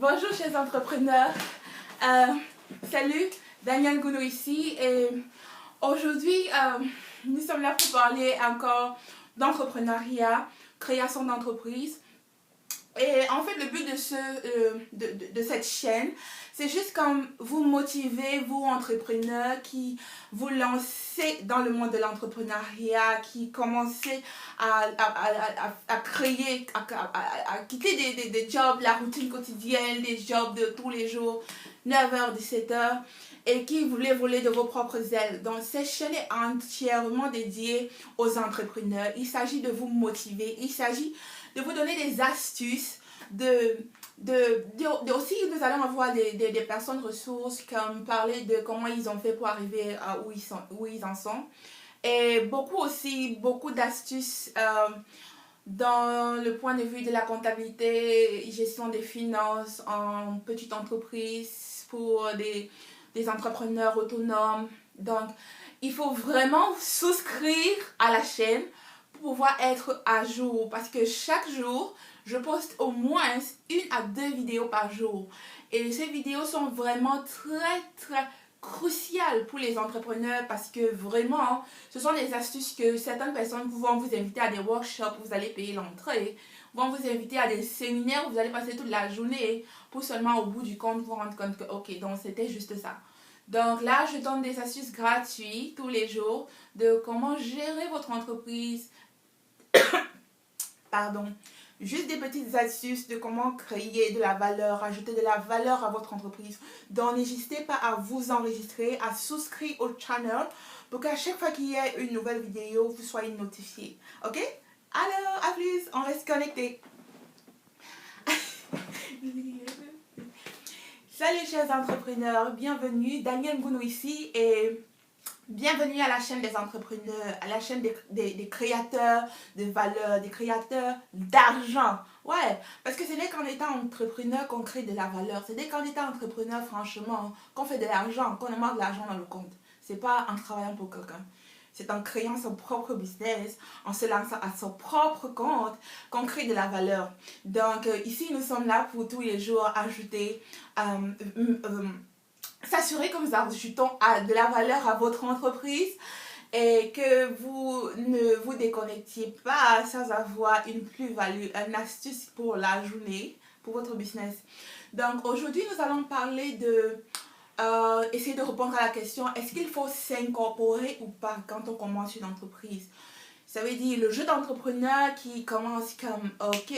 Bonjour chers entrepreneurs, salut, Daniel Gounou ici et aujourd'hui nous sommes là pour parler encore d'entrepreneuriat, création d'entreprise. Et en fait le but de cette chaîne, c'est juste comme vous motiver, vous entrepreneurs qui vous lancez dans le monde de l'entrepreneuriat, qui commencez à créer, à quitter des jobs, la routine quotidienne, des jobs de tous les jours, 9h, 17h, et qui voulez voler de vos propres ailes. Donc cette chaîne est entièrement dédiée aux entrepreneurs. Il s'agit de vous motiver, il s'agit de vous donner des astuces, aussi nous allons avoir des personnes ressources comme parler de comment ils ont fait pour arriver à où ils en sont, et beaucoup d'astuces dans le point de vue de la comptabilité, gestion des finances en petite entreprise pour des entrepreneurs autonomes. Donc il faut vraiment souscrire à la chaîne pour pouvoir être à jour, parce que chaque jour je poste au moins 1 à 2 vidéos par jour, et ces vidéos sont vraiment très cruciales pour les entrepreneurs, parce que vraiment ce sont des astuces que certaines personnes vont vous inviter à des workshops où vous allez payer l'entrée, vont vous inviter à des séminaires où vous allez passer toute la journée pour seulement au bout du compte vous rendre compte que ok, donc c'était juste ça. Donc là je donne des astuces gratuites tous les jours de comment gérer votre entreprise, pardon, juste des petites astuces de comment créer de la valeur, ajouter de la valeur à votre entreprise. Donc n'hésitez pas à vous enregistrer, à souscrire au channel pour qu'à chaque fois qu'il y ait une nouvelle vidéo, vous soyez notifié. Ok? Alors, à plus, on reste connecté. Salut chers entrepreneurs, bienvenue, Daniel Gounou ici et bienvenue à la chaîne des entrepreneurs, à la chaîne des créateurs de valeur, des créateurs d'argent. Ouais, parce que ce n'est qu'en étant entrepreneur qu'on crée de la valeur. Ce n'est qu'en étant entrepreneur, franchement, qu'on fait de l'argent, qu'on a de l'argent dans le compte. C'est pas en travaillant pour quelqu'un. C'est en créant son propre business, en se lançant à son propre compte, qu'on crée de la valeur. Donc ici, nous sommes là pour tous les jours ajouter s'assurer que nous ajoutons de la valeur à votre entreprise et que vous ne vous déconnectiez pas sans avoir une plus-value, une astuce pour la journée, pour votre business. Donc aujourd'hui, nous allons parler de essayer de répondre à la question, est-ce qu'il faut s'incorporer ou pas quand on commence une entreprise? Ça veut dire le jeu d'entrepreneur qui commence comme ok,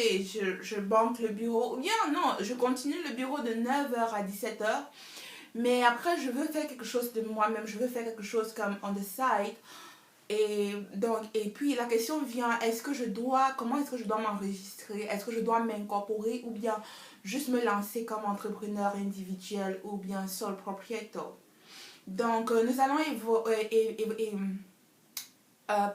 je banque le bureau, ou bien non, je continue le bureau de 9h à 17h. Mais après, je veux faire quelque chose de moi-même, je veux faire quelque chose comme on the side. Et puis la question vient, comment est-ce que je dois m'enregistrer? Est-ce que je dois m'incorporer ou bien juste me lancer comme entrepreneur individuel ou bien sole proprietor? Donc nous allons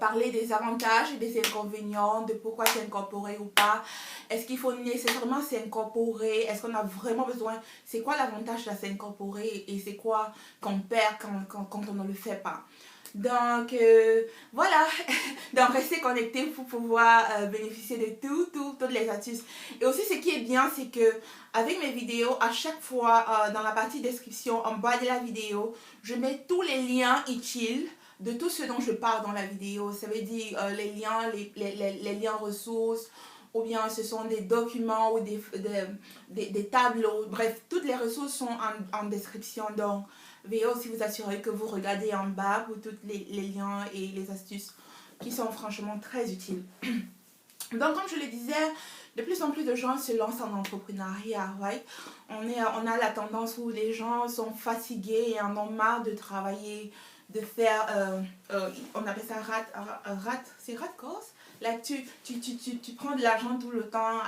parler des avantages et des inconvénients, de pourquoi s'incorporer ou pas. Est-ce qu'il faut nécessairement s'incorporer? Est-ce qu'on a vraiment besoin? C'est quoi l'avantage de s'incorporer et c'est quoi qu'on perd quand on ne le fait pas? Donc voilà, donc restez connectés pour pouvoir bénéficier de toutes les astuces. Et aussi ce qui est bien, c'est que avec mes vidéos, à chaque fois dans la partie description en bas de la vidéo, je mets tous les liens utiles de tout ce dont je parle dans la vidéo. Ça veut dire les liens ressources, ou bien ce sont des documents ou des tableaux. Bref, toutes les ressources sont en description. Donc veuillez aussi vous assurer que vous regardez en bas pour tous les liens et les astuces qui sont franchement très utiles. Donc comme je le disais, de plus en plus de gens se lancent en entrepreneuriat, right? On a la tendance où les gens sont fatigués et en ont marre de travailler, de faire, on appelle ça c'est rat course. Là, tu prends de l'argent tout le temps,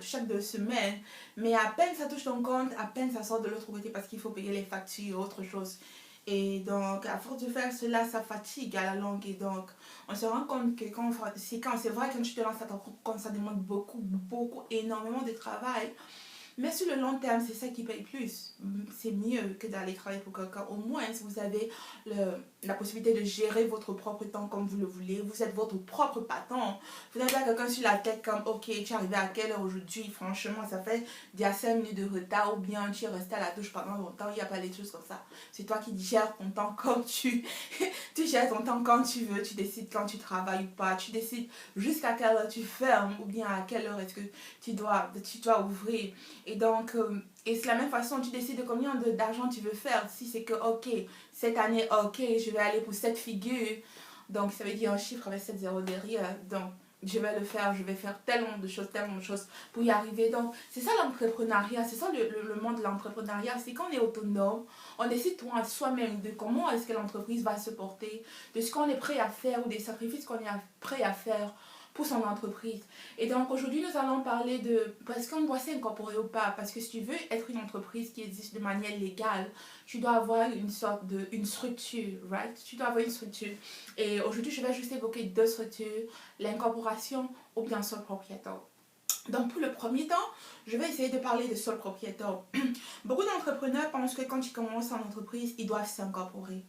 chaque 2 semaines, mais à peine ça touche ton compte, à peine ça sort de l'autre côté parce qu'il faut payer les factures, autre chose. Et donc, à force de faire cela, ça fatigue à la longue. Et donc, on se rend compte que c'est vrai, quand tu te lances à ton compte, ça demande énormément de travail. Mais sur le long terme, c'est ça qui paye plus. C'est mieux que d'aller travailler pour quelqu'un. Au moins, si vous avez la possibilité de gérer votre propre temps comme vous le voulez, vous êtes votre propre patron. Vous n'avez pas quelqu'un sur la tête comme, ok, tu es arrivé à quelle heure aujourd'hui? Franchement, ça fait déjà 5 minutes de retard, ou bien tu es resté à la douche pendant longtemps. Il n'y a pas des choses comme ça. C'est toi qui gères ton temps comme tu gères ton temps quand tu veux. Tu décides quand tu travailles ou pas. Tu décides jusqu'à quelle heure tu fermes, ou bien à quelle heure est-ce que tu dois ouvrir. Et donc, et c'est la même façon, tu décides de combien d'argent tu veux faire. Si c'est que, ok, cette année, ok, je vais aller pour cette figure. Donc, ça veut dire un chiffre avec 7 zéros derrière. Donc, je vais le faire, je vais faire tellement de choses pour y arriver. Donc, c'est ça l'entrepreneuriat, c'est ça le monde de l'entrepreneuriat. C'est qu'on est autonome, on décide soi-même de comment est-ce que l'entreprise va se porter, de ce qu'on est prêt à faire ou des sacrifices qu'on est prêt à faire pour son entreprise. Et donc aujourd'hui, nous allons parler de est-ce qu'on doit s'incorporer ou pas. Parce que si tu veux être une entreprise qui existe de manière légale, tu dois avoir une structure, right? Tu dois avoir une structure. Et aujourd'hui, je vais juste évoquer 2 structures, l'incorporation ou bien sole propriétaire. Donc pour le premier temps, je vais essayer de parler de sole propriétaire. Beaucoup d'entrepreneurs pensent que quand ils commencent en entreprise, ils doivent s'incorporer.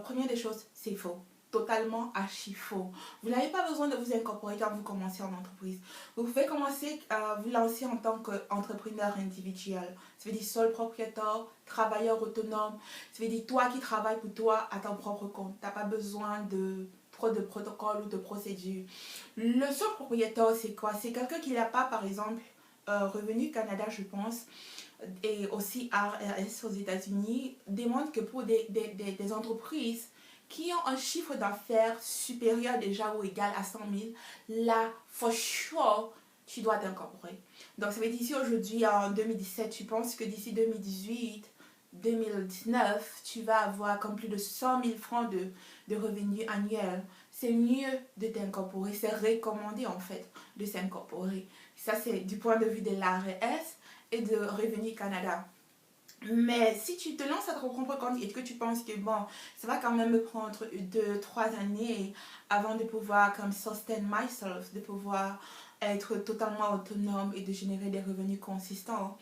Première des choses, c'est faux. Totalement archi faux. Vous n'avez pas besoin de vous incorporer quand vous commencez en entreprise. Vous pouvez commencer à vous lancer en tant qu'entrepreneur individuel. Ça veut dire seul propriétaire, travailleur autonome. Ça veut dire toi qui travailles pour toi à ton propre compte. Tu n'as pas besoin de trop de protocoles ou de procédures. Le seul propriétaire, c'est quoi? C'est quelqu'un qui n'a pas, par exemple, Revenu Canada, je pense, et aussi RRS aux États-Unis, démontre que pour des entreprises qui ont un chiffre d'affaires supérieur déjà ou égal à 100 000, là, for sure, tu dois t'incorporer. Donc, ça veut dire ici aujourd'hui, en 2017, tu penses que d'ici 2018, 2019, tu vas avoir comme plus de 100 000 francs de revenus annuels. C'est mieux de t'incorporer, c'est recommandé en fait de s'incorporer. Ça, c'est du point de vue de l'ARS et de Revenu Canada. Mais si tu te lances à ton propre compte et que tu penses que bon, ça va quand même me prendre 2-3 années avant de pouvoir comme sustain myself, de pouvoir être totalement autonome et de générer des revenus consistants.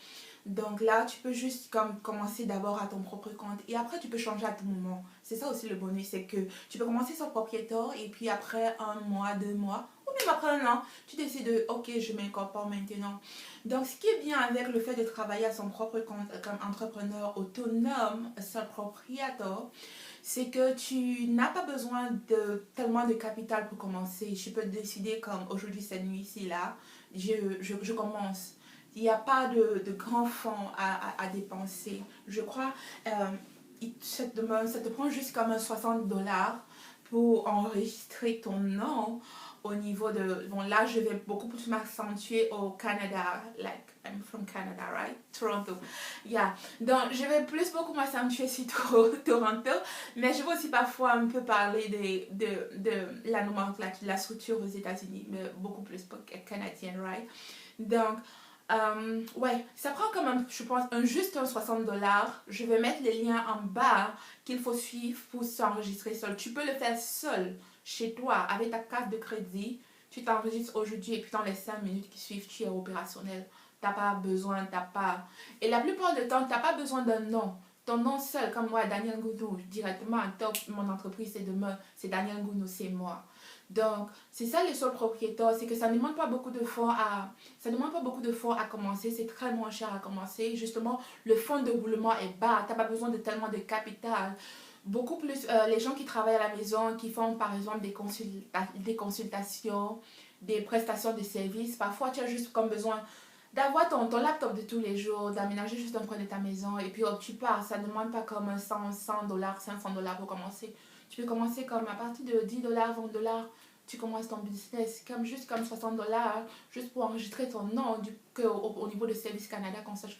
Donc là, tu peux juste comme commencer d'abord à ton propre compte et après tu peux changer à tout moment. C'est ça aussi le bonus, c'est que tu peux commencer sur propriétaire et puis après 1 mois, 2 mois, ou même après 1 an, tu décides de ok, je m'incorpore maintenant. Donc ce qui est bien avec le fait de travailler à son propre compte comme entrepreneur autonome, seul propriétaire, c'est que tu n'as pas besoin de tellement de capital pour commencer. Je peux décider comme aujourd'hui cette nuit-ci là, je commence. Il n'y a pas de grands fonds à dépenser. Je crois ça te prend juste comme 60 $ pour enregistrer ton nom au niveau de... Bon, là, je vais beaucoup plus m'accentuer au Canada. Like, I'm from Canada, right? Toronto. Yeah. Donc, je vais beaucoup m'accentuer sur Toronto. Mais je vais aussi parfois un peu parler de la nomenclature, la structure aux États-Unis. Mais beaucoup plus canadienne, right? Donc... ouais, ça prend quand même, je pense, juste un 60 $. Je vais mettre les liens en bas qu'il faut suivre pour s'enregistrer seul. Tu peux le faire seul, chez toi, avec ta carte de crédit. Tu t'enregistres aujourd'hui et puis dans les 5 minutes qui suivent, tu es opérationnel. T'as pas besoin, t'as pas... Et la plupart du temps, t'as pas besoin d'un nom. Ton nom seul, comme moi, Daniel Gounou, directement, top, mon entreprise, c'est demain, c'est Daniel Gounou, c'est moi. Donc, c'est ça les seuls propriétaires, c'est que ça ne demande pas beaucoup de fonds à commencer, c'est très moins cher à commencer. Justement, le fonds de roulement est bas, tu n'as pas besoin de tellement de capital. Beaucoup plus, les gens qui travaillent à la maison, qui font par exemple des consultations, des prestations de services, parfois tu as juste comme besoin d'avoir ton laptop de tous les jours, d'aménager juste un coin de ta maison et puis hop, tu pars. Ça ne demande pas comme 100 $, 500 $ pour commencer. Tu peux commencer comme à partir de 10 $, 20 $, tu commences ton business, juste comme 60 $, juste pour enregistrer ton nom au niveau de Service Canada, qu'on sache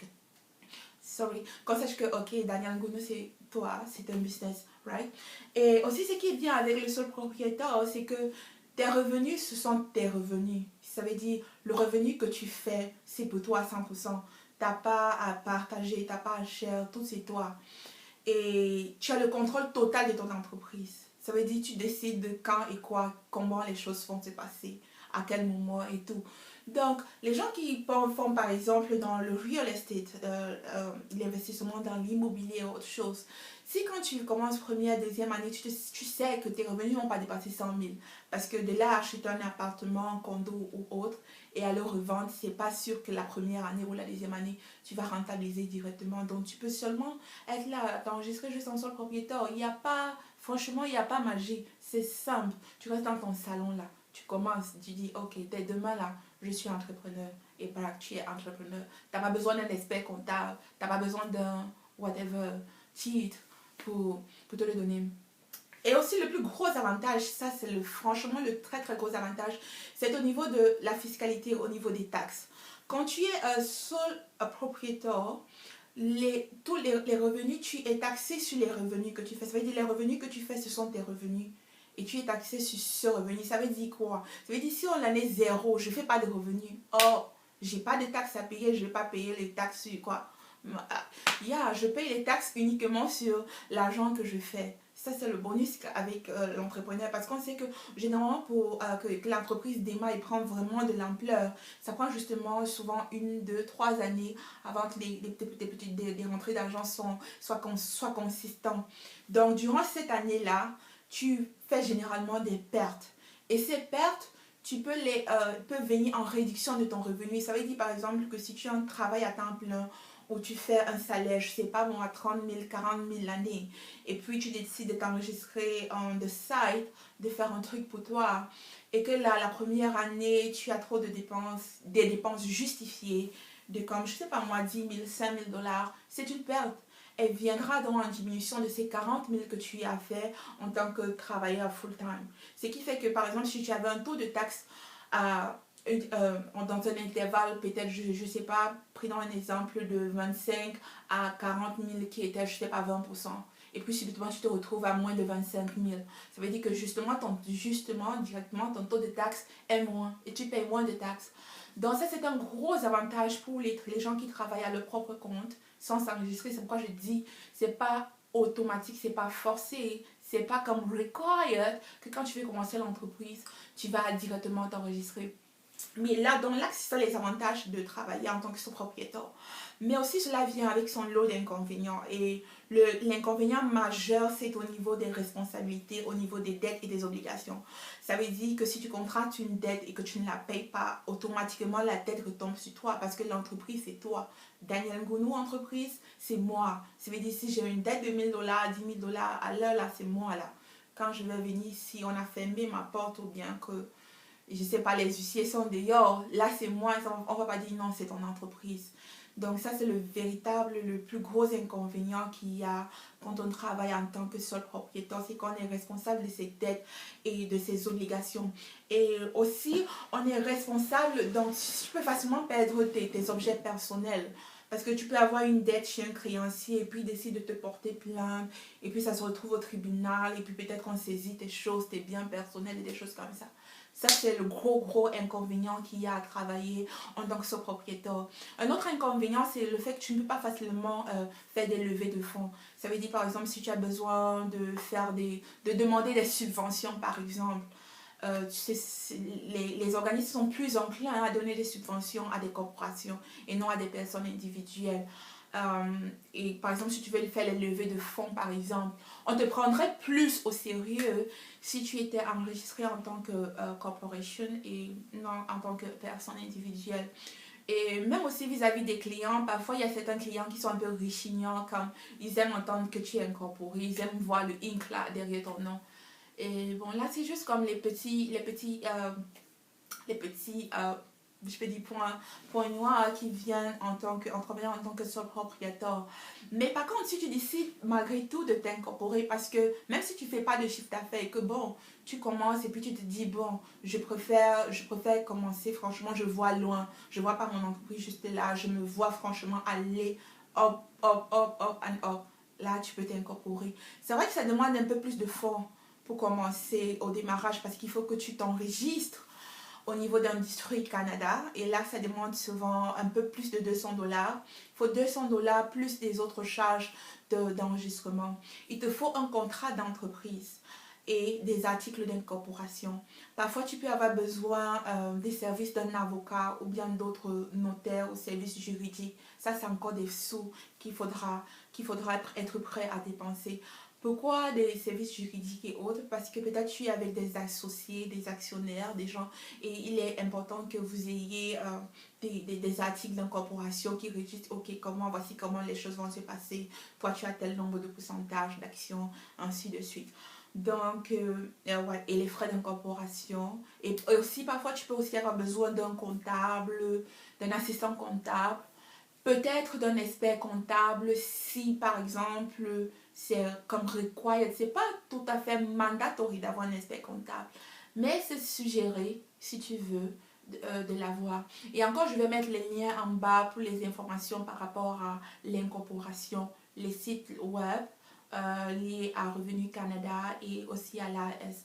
que, ok, Daniel Gounou, c'est toi, c'est un business, right? Et aussi, ce qui est bien avec le seul propriétaire, c'est que tes revenus, ce sont tes revenus. Ça veut dire, le revenu que tu fais, c'est pour toi à 100%. T'as pas à partager, t'as pas à share, tout c'est toi. Et tu as le contrôle total de ton entreprise. Ça veut dire que tu décides de quand et quoi, comment les choses vont se passer, à quel moment et tout. Donc, les gens qui font par exemple dans le real estate, l'investissement dans l'immobilier ou autre chose, si quand tu commences première, deuxième année, tu sais que tes revenus n'ont pas dépassé 100 000, parce que de là à acheter un appartement, un condo ou autre, et à le revendre, c'est pas sûr que la première année ou la deuxième année, tu vas rentabiliser directement. Donc, tu peux seulement être là, t'enregistrer juste en seul propriétaire. Il n'y a pas, franchement, il n'y a pas magie. C'est simple. Tu restes dans ton salon là. Tu commences, tu dis, ok, dès demain là, je suis entrepreneur. Et voilà, tu es entrepreneur. Tu n'as pas besoin d'un expert comptable. Tu n'as pas besoin d'un whatever titre pour te le donner. Et aussi le plus gros avantage, ça c'est franchement le très très gros avantage, c'est au niveau de la fiscalité, au niveau des taxes. Quand tu es seul propriétaire, tous les revenus, tu es taxé sur les revenus que tu fais. Ça veut dire les revenus que tu fais, ce sont tes revenus. Et tu es taxé sur ce revenu. Ça veut dire quoi? Ça veut dire si on l'année 0, je ne fais pas de revenus. Oh, j'ai pas de taxes à payer, je ne vais pas payer les taxes sur quoi? Je paye les taxes uniquement sur l'argent que je fais. Ça, c'est le bonus avec l'entrepreneur. Parce qu'on sait que généralement, pour que l'entreprise démarre et prend vraiment de l'ampleur, ça prend justement souvent 1, 2, 3 années avant que des rentrées d'argent soient consistantes. Donc, durant cette année-là, tu fais généralement des pertes. Et ces pertes, tu peux peuvent venir en réduction de ton revenu. Ça veut dire par exemple que si tu as un travail à temps plein, où tu fais un salaire, je sais pas moi, 30 000, 40 000 l'année, et puis tu décides de t'enregistrer on the side, de faire un truc pour toi, et que là, la première année, tu as trop de dépenses, des dépenses justifiées, de comme, je sais pas moi, 10 000, 5 000 dollars, c'est une perte. Elle viendra dans la diminution de ces 40 000 que tu as fait en tant que travailleur full-time. Ce qui fait que, par exemple, si tu avais un taux de taxe à dans un intervalle, peut-être, je ne sais pas, prenons un exemple de 25 à 40 000 qui était, je sais pas, 20%. Et puis subitement, tu te retrouves à moins de 25 000. Ça veut dire que justement, directement, ton taux de taxe est moins et tu payes moins de taxes. Donc ça, c'est un gros avantage pour les gens qui travaillent à leur propre compte sans s'enregistrer. C'est pourquoi je dis, c'est pas automatique, c'est pas forcé, c'est pas comme required que quand tu veux commencer l'entreprise, tu vas directement t'enregistrer. Mais là, c'est ça les avantages de travailler en tant que propriétaire. Mais aussi, cela vient avec son lot d'inconvénients. Et l'inconvénient majeur, c'est au niveau des responsabilités, au niveau des dettes et des obligations. Ça veut dire que si tu contractes une dette et que tu ne la payes pas, automatiquement, la dette retombe sur toi parce que l'entreprise, c'est toi. Daniel Ngounou, entreprise, c'est moi. Ça veut dire si j'ai une dette de 1 000 dollars, 10 000 dollars à l'heure, là, c'est moi, là. Quand je vais venir ici, on a fermé ma porte ou bien que je sais pas, les huissiers sont dehors, là c'est moi, on va pas dire non, c'est ton entreprise. Donc ça c'est le plus gros inconvénient qu'il y a quand on travaille en tant que seul propriétaire, c'est qu'on est responsable de ses dettes et de ses obligations. Et aussi, on est responsable, donc tu peux facilement perdre tes objets personnels. Parce que tu peux avoir une dette chez un créancier et puis il décide de te porter plainte et puis ça se retrouve au tribunal et puis peut-être qu'on saisit tes choses, tes biens personnels et des choses comme ça. Ça, c'est le gros inconvénient qu'il y a à travailler en tant que propriétaire. Un autre inconvénient, c'est le fait que tu ne peux pas facilement faire des levées de fonds. Ça veut dire, par exemple, si tu as besoin de demander des subventions, par exemple, tu sais, les organismes sont plus enclins à donner des subventions à des corporations et non à des personnes individuelles. Et par exemple, si tu veux faire les levées de fonds, par exemple, on te prendrait plus au sérieux si tu étais enregistré en tant que corporation et non en tant que personne individuelle. Et même aussi vis-à-vis des clients, parfois il y a certains clients qui sont un peu richignants, comme ils aiment entendre que tu es incorporé, ils aiment voir le ink là derrière ton nom. Et bon, là c'est juste comme je peux dire points noirs qui viennent en tant qu'entrepreneur, en tant que seul propriétaire. Mais par contre, si tu décides malgré tout de t'incorporer, parce que même si tu ne fais pas de chiffre d'affaires et que bon, tu commences et puis tu te dis bon, je préfère commencer, franchement, je vois loin, je vois pas mon entreprise juste là, je me vois franchement aller up, up, up, up and up. Là, tu peux t'incorporer. C'est vrai que ça demande un peu plus de fonds pour commencer au démarrage parce qu'il faut que tu t'enregistres au niveau d'Industrie Canada. Et là, ça demande souvent un peu plus de 200 dollars. Il faut 200 dollars plus des autres charges d'enregistrement. Il te faut un contrat d'entreprise. et des articles d'incorporation. Parfois, tu peux avoir besoin des services d'un avocat ou bien d'autres notaires ou services juridiques. Ça, c'est encore des sous qu'il faudra être prêt à dépenser. Pourquoi des services juridiques et autres? Parce que peut-être tu es avec des associés, des actionnaires, des gens, et il est important que vous ayez des articles d'incorporation qui registrent, ok, voici comment les choses vont se passer. Toi, tu as tel nombre de pourcentage d'actions, ainsi de suite. Donc, ouais, et les frais d'incorporation. Et aussi, parfois, tu peux aussi avoir besoin d'un comptable, d'un assistant comptable, peut-être d'un expert comptable si, par exemple, c'est comme required. C'est pas tout à fait mandatory d'avoir un expert comptable, mais c'est suggéré, si tu veux, de l'avoir. Et encore, je vais mettre les liens en bas pour les informations par rapport à l'incorporation, les sites web liés à Revenu Canada et aussi à l'AS.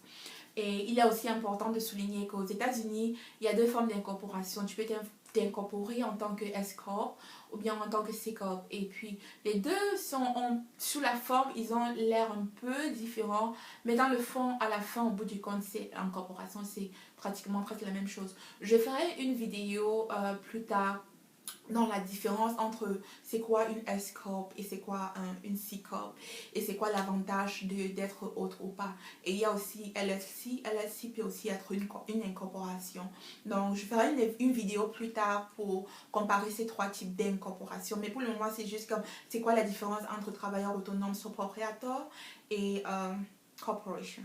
Et il est aussi important de souligner qu'aux États-Unis, il y a deux formes d'incorporation. Tu peux t'incorporer en tant que S-Corp ou bien en tant que C-Corp. Et puis, les deux sont sous la forme, ils ont l'air un peu différents, mais dans le fond, à la fin, au bout du compte, c'est incorporation, c'est pratiquement presque la même chose. Je ferai une vidéo plus tard dans la différence entre c'est quoi une S-Corp et c'est quoi une C-Corp et c'est quoi l'avantage d'être autre ou pas. Et il y a aussi LLC. LLC peut aussi être une incorporation. Donc, je ferai une vidéo plus tard pour comparer ces trois types d'incorporation. Mais pour le moment, c'est juste comme c'est quoi la différence entre travailleur autonome, sole proprietor et corporation.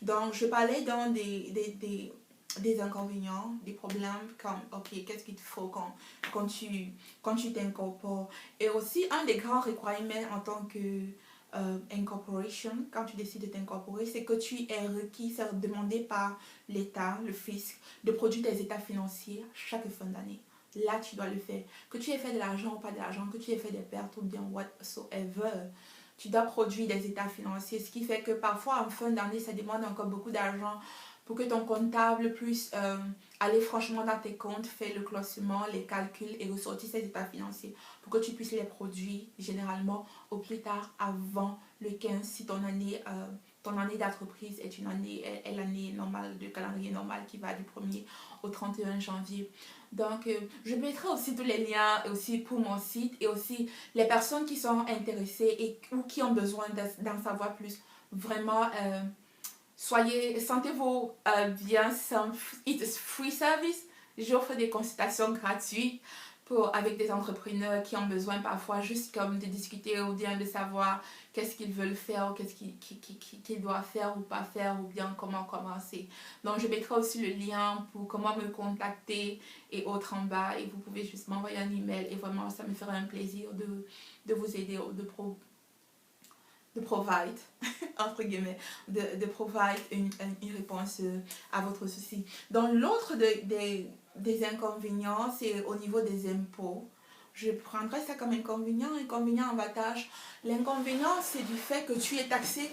Donc, je parlais dans des inconvénients, des problèmes comme, ok, qu'est-ce qu'il te faut quand tu t'incorpores. Et aussi, un des grands requirements en tant que incorporation, quand tu décides de t'incorporer, c'est que tu es requis, c'est demandé par l'État, le fisc, de produire tes états financiers chaque fin d'année. Là, tu dois le faire. Que tu aies fait de l'argent ou pas de l'argent, que tu aies fait des pertes ou bien whatsoever, tu dois produire des états financiers, ce qui fait que parfois en fin d'année, ça demande encore beaucoup d'argent pour que ton comptable puisse aller franchement dans tes comptes, faire le classement, les calculs et ressortir ces états financiers pour que tu puisses les produire généralement au plus tard avant le 15 si ton année d'entreprise est l'année normale, de calendrier normal qui va du 1er au 31 janvier. Donc, je mettrai aussi tous les liens aussi pour mon site et aussi les personnes qui sont intéressées ou qui ont besoin d'en savoir plus. Vraiment, sentez-vous bien, it's free service. J'offre des consultations gratuites avec des entrepreneurs qui ont besoin parfois juste comme de discuter ou bien de savoir qu'est-ce qu'ils veulent faire ou qu'est-ce qu'ils doivent faire ou pas faire ou bien comment commencer. Donc je mettrai aussi le lien pour comment me contacter et autres en bas et vous pouvez juste m'envoyer un email et vraiment ça me ferait un plaisir de vous aider, de provide, entre guillemets, de provide une réponse à votre souci. Donc l'autre des inconvénients, c'est au niveau des impôts. Je prendrais ça comme inconvénient, avantage. L'inconvénient, c'est du fait que tu es taxé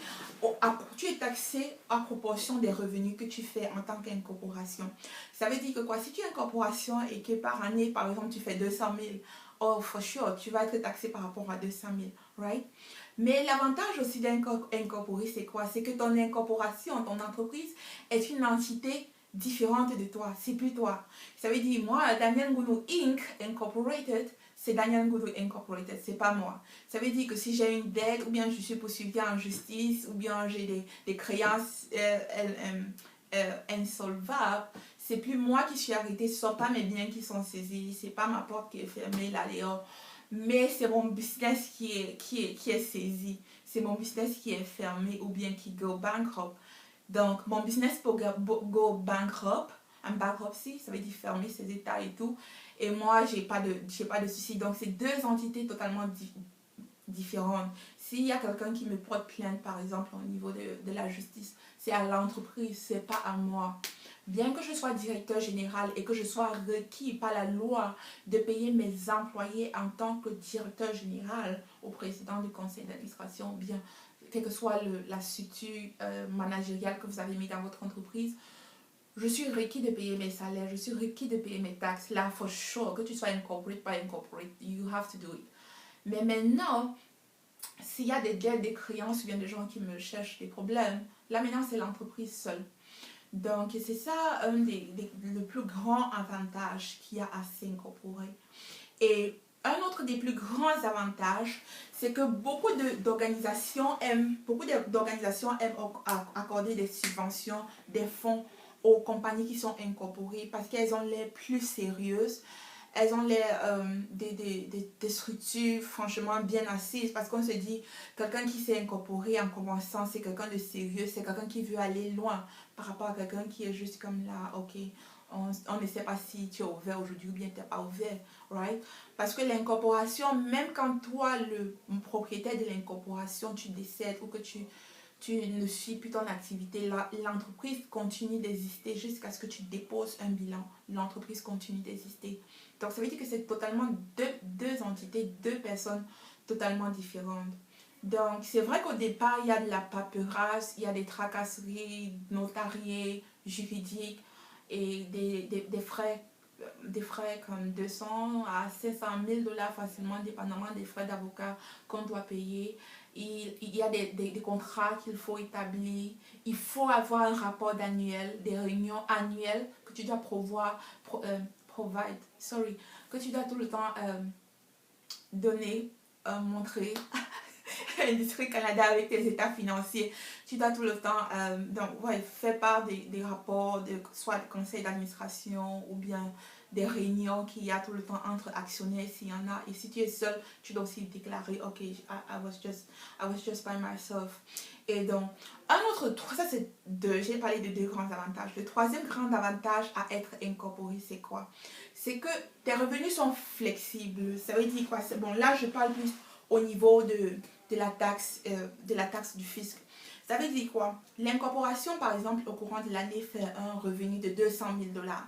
à proportion des revenus que tu fais en tant qu'incorporation. Ça veut dire que quoi, si tu es une corporation et que par année, par exemple, tu fais 200 000, oh, for sure, tu vas être taxé par rapport à 200 000, right? Mais l'avantage aussi d'incorporer, c'est quoi? C'est que ton incorporation, ton entreprise est une entité différente de toi. C'est plus toi. Ça veut dire, moi, Daniel Ngoudou Inc. Incorporated, c'est Daniel Ngoudou Incorporated, c'est pas moi. Ça veut dire que si j'ai une dette, ou bien je suis poursuivie en justice, ou bien j'ai des créances insolvables, c'est plus moi qui suis arrêtée, ce ne sont pas mes biens qui sont saisis, c'est pas ma porte qui est fermée là dehors, mais c'est mon business qui est saisi, c'est mon business qui est fermé ou bien qui go bankrupt. Donc mon business peut go bankrupt, en bankruptcy, ça veut dire fermer ses états et tout, et moi j'ai pas de souci. Donc c'est deux entités totalement différentes. S'il y a quelqu'un qui me porte plainte par exemple au niveau de la justice, c'est à l'entreprise, c'est pas à moi. Bien que je sois directeur général et que je sois requis par la loi de payer mes employés en tant que directeur général au président du conseil d'administration, bien quelle que soit la structure managériale que vous avez mis dans votre entreprise, je suis requis de payer mes salaires, je suis requis de payer mes taxes. Là, for sure, que tu sois incorporate, pas incorporate, you have to do it. Mais maintenant, s'il y a des dettes, des créances ou bien des gens qui me cherchent des problèmes, là maintenant c'est l'entreprise seule. Donc c'est ça le plus grand avantage qu'il y a à s'incorporer. Et un autre des plus grands avantages, c'est que beaucoup d'organisations aiment accorder des subventions, des fonds aux compagnies qui sont incorporées parce qu'elles ont l'air plus sérieuses. Elles ont des structures franchement bien assises parce qu'on se dit, quelqu'un qui s'est incorporé en commençant, c'est quelqu'un de sérieux, c'est quelqu'un qui veut aller loin par rapport à quelqu'un qui est juste comme là, ok, on ne sait pas si tu es ouvert aujourd'hui ou bien tu n'es pas ouvert, right? Parce que l'incorporation, même quand toi, le propriétaire de l'incorporation, tu décèdes ou que tu ne suis plus ton activité, l'entreprise continue d'exister jusqu'à ce que tu déposes un bilan. L'entreprise continue d'exister. Donc, ça veut dire que c'est totalement deux entités, deux personnes totalement différentes. Donc, c'est vrai qu'au départ, il y a de la paperasse, il y a des tracasseries notariées, juridiques et des frais comme 200 à 500 000 dollars facilement, dépendamment des frais d'avocat qu'on doit payer. Il y a des contrats qu'il faut établir. Il faut avoir un rapport annuel, des réunions annuelles que tu dois que tu dois tout le temps donner, montrer à l'industrie Canada avec tes états financiers. Tu dois tout le temps faire part des rapports, soit le conseil d'administration ou bien des réunions qu'il y a tout le temps entre actionnaires s'il y en a. Et si tu es seul, tu dois aussi déclarer, ok, I was just by myself. Et donc, ça c'est j'ai parlé de deux grands avantages. Le troisième grand avantage à être incorporé, c'est quoi? C'est que tes revenus sont flexibles. Ça veut dire quoi? Bon, là je parle plus au niveau de la taxe du fisc. Ça veut dire quoi? L'incorporation, par exemple, au courant de l'année, fait un revenu de 200 000 dollars.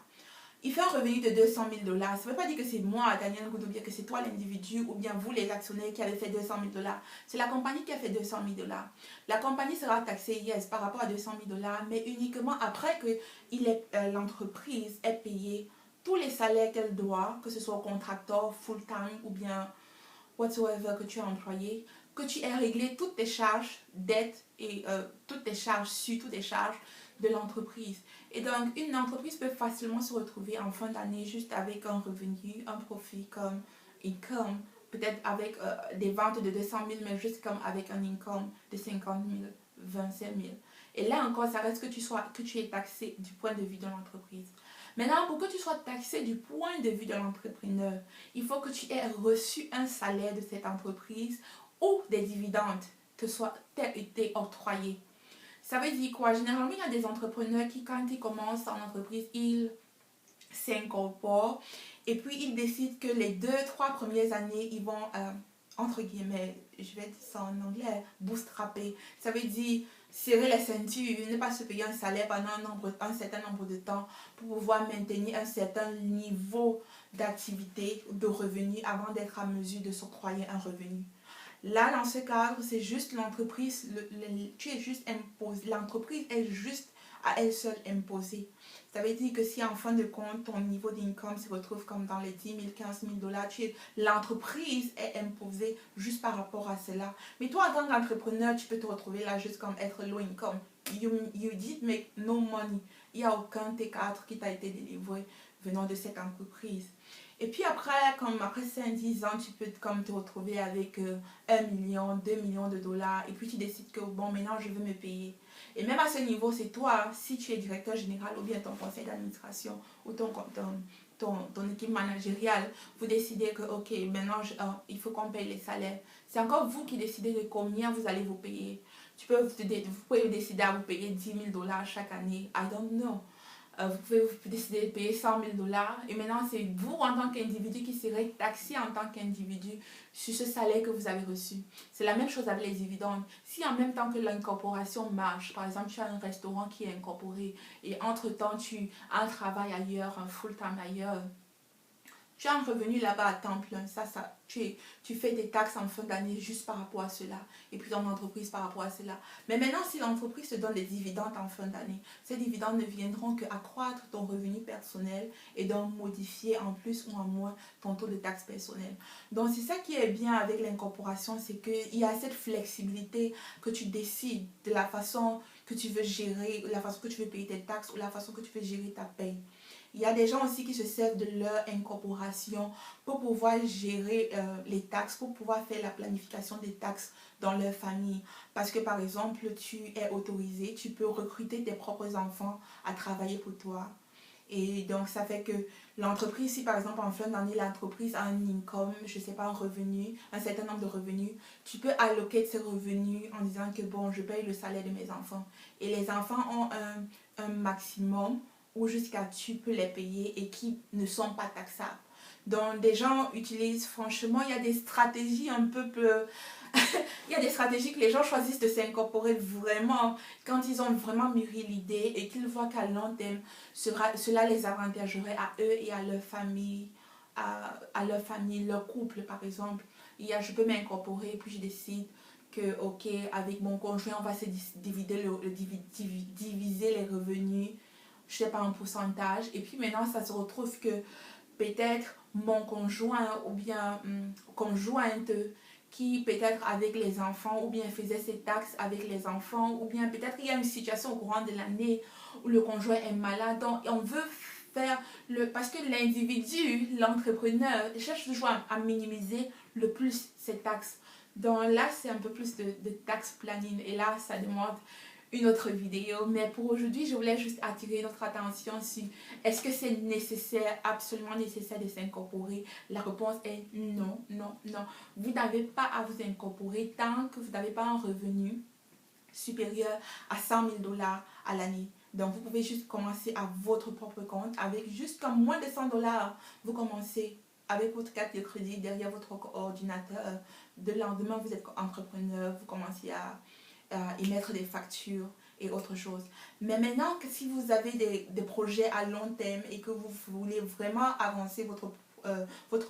Il fait un revenu de 200 000 dollars. Ça ne veut pas dire que c'est moi, Daniel Goudou, bien que c'est toi l'individu ou bien vous les actionnaires qui avez fait 200 000 dollars. C'est la compagnie qui a fait 200 000 dollars. La compagnie sera taxée, yes, par rapport à 200 000 dollars, mais uniquement après que l'entreprise ait payé tous les salaires qu'elle doit, que ce soit au contracteur, full-time ou bien whatsoever que tu as employé, que tu aies réglé toutes tes charges, dettes et toutes tes charges toutes tes charges de l'entreprise. Et donc, une entreprise peut facilement se retrouver en fin d'année juste avec un revenu, un profit comme income, peut-être avec des ventes de 200 000, mais juste comme avec un income de 50 000, 25 000. Et là encore, ça reste que tu es taxé du point de vue de l'entreprise. Maintenant, pour que tu sois taxé du point de vue de l'entrepreneur, il faut que tu aies reçu un salaire de cette entreprise ou des dividendes que soit été octroyés. Ça veut dire quoi? Généralement, il y a des entrepreneurs qui, quand ils commencent en entreprise, ils s'incorporent et puis ils décident que les 2-3 premières années, ils vont, entre guillemets, je vais dire ça en anglais, bootstrapper. Ça veut dire serrer les ceintures, ne pas se payer un salaire pendant un certain nombre de temps pour pouvoir maintenir un certain niveau d'activité, de revenus avant d'être à mesure de s'octroyer un revenu. Là, dans ce cadre, c'est juste l'entreprise, tu es juste imposé, l'entreprise est juste à elle seule imposée. Ça veut dire que si en fin de compte, ton niveau d'income se retrouve comme dans les 10 000, 15 000 dollars, l'entreprise est imposée juste par rapport à cela. Mais toi, en tant qu'entrepreneur, tu peux te retrouver là juste comme être low income. You did make no money. Il n'y a aucun T4 qui t'a été délivré venant de cette entreprise. Et puis après 5-10 ans, tu peux comme te retrouver avec 1 million, 2 millions de dollars. Et puis tu décides que bon, maintenant je veux me payer. Et même à ce niveau, c'est toi, si tu es directeur général ou bien ton conseil d'administration ou ton équipe managériale, vous décidez que ok, maintenant il faut qu'on paye les salaires. C'est encore vous qui décidez de combien vous allez vous payer. Vous pouvez décider à vous payer 10 000 dollars chaque année. I don't know. Vous pouvez décider de payer 100 000 dollars et maintenant c'est vous en tant qu'individu qui serez taxé en tant qu'individu sur ce salaire que vous avez reçu. C'est la même chose avec les dividendes. Si en même temps que l'incorporation marche, par exemple tu as un restaurant qui est incorporé et entre temps tu as un travail ailleurs, un full-time ailleurs, Tu as un revenu là-bas à temps plein. Tu fais tes taxes en fin d'année juste par rapport à cela. Et puis ton entreprise par rapport à cela. Mais maintenant, si l'entreprise te donne des dividendes en fin d'année, ces dividendes ne viendront qu'accroître ton revenu personnel et donc modifier en plus ou en moins ton taux de taxe personnelle. Donc c'est ça qui est bien avec l'incorporation, c'est qu'il y a cette flexibilité que tu décides de la façon que tu veux gérer, la façon que tu veux payer tes taxes ou la façon que tu veux gérer ta paye. Il y a des gens aussi qui se servent de leur incorporation pour pouvoir gérer les taxes, pour pouvoir faire la planification des taxes dans leur famille. Parce que par exemple, tu es autorisé, tu peux recruter tes propres enfants à travailler pour toi. Et donc, ça fait que l'entreprise, si par exemple en fin d'année, l'entreprise a un income, je ne sais pas, un revenu, un certain nombre de revenus, tu peux alloquer ces revenus en disant que bon, je paye le salaire de mes enfants. Et les enfants ont un maximum où jusqu'à tu peux les payer et qui ne sont pas taxables. Donc, des gens utilisent, franchement, il y a des stratégies un peu il y a des stratégies que les gens choisissent de s'incorporer vraiment quand ils ont vraiment mûri l'idée et qu'ils voient qu'à long terme, cela les avantagerait à eux et à leur famille, leur couple par exemple. Je peux m'incorporer et puis je décide que, ok, avec mon conjoint, on va se diviser les revenus, je sais pas, un pourcentage. Et puis maintenant, ça se retrouve que peut-être mon conjoint ou bien conjointe qui peut-être avec les enfants ou bien faisait ses taxes avec les enfants ou bien peut-être il y a une situation au courant de l'année où le conjoint est malade, donc on veut faire parce que l'individu, l'entrepreneur cherche toujours à minimiser le plus ses taxes. Donc là c'est un peu plus de tax planning et là ça demande une autre vidéo, mais pour aujourd'hui je voulais juste attirer notre attention sur est-ce que c'est nécessaire, absolument nécessaire de s'incorporer. La réponse est non, non, non. Vous n'avez pas à vous incorporer tant que vous n'avez pas un revenu supérieur à 100 000 dollars à l'année. Donc vous pouvez juste commencer à votre propre compte avec jusqu'à moins de 100 dollars. Vous commencez avec votre carte de crédit derrière votre ordinateur. De lendemain vous êtes entrepreneur, vous commencez à émettre des factures et autre chose. Mais maintenant que si vous avez des projets à long terme et que vous voulez vraiment avancer votre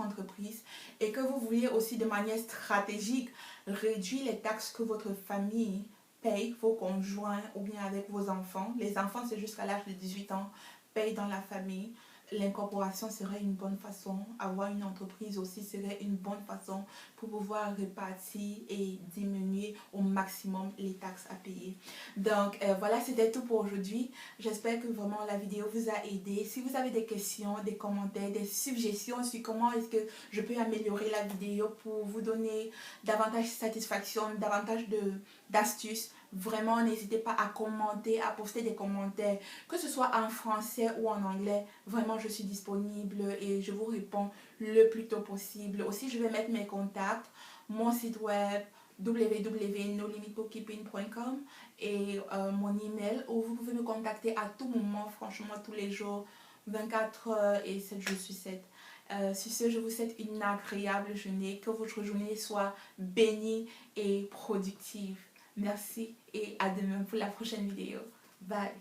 entreprise et que vous voulez aussi de manière stratégique réduire les taxes que votre famille paye, vos conjoints ou bien avec vos enfants. Les enfants, c'est jusqu'à l'âge de 18 ans, payent dans la famille. L'incorporation serait une bonne façon, avoir une entreprise aussi serait une bonne façon pour pouvoir répartir et diminuer au maximum les taxes à payer. Donc voilà, c'était tout pour aujourd'hui. J'espère que vraiment la vidéo vous a aidé. Si vous avez des questions, des commentaires, des suggestions sur comment est-ce que je peux améliorer la vidéo pour vous donner davantage de satisfaction, davantage d'astuces, vraiment n'hésitez pas à commenter, à poster des commentaires, que ce soit en français ou en anglais. Vraiment je suis disponible et je vous réponds le plus tôt possible. Aussi je vais mettre mes contacts, mon site web www.nolimitbookkeeping.com et mon email où vous pouvez me contacter à tout moment, franchement tous les jours, 24 heures et 7 jours sur 7. Sur ce, je vous souhaite une agréable journée, que votre journée soit bénie et productive. Merci et à demain pour la prochaine vidéo. Bye.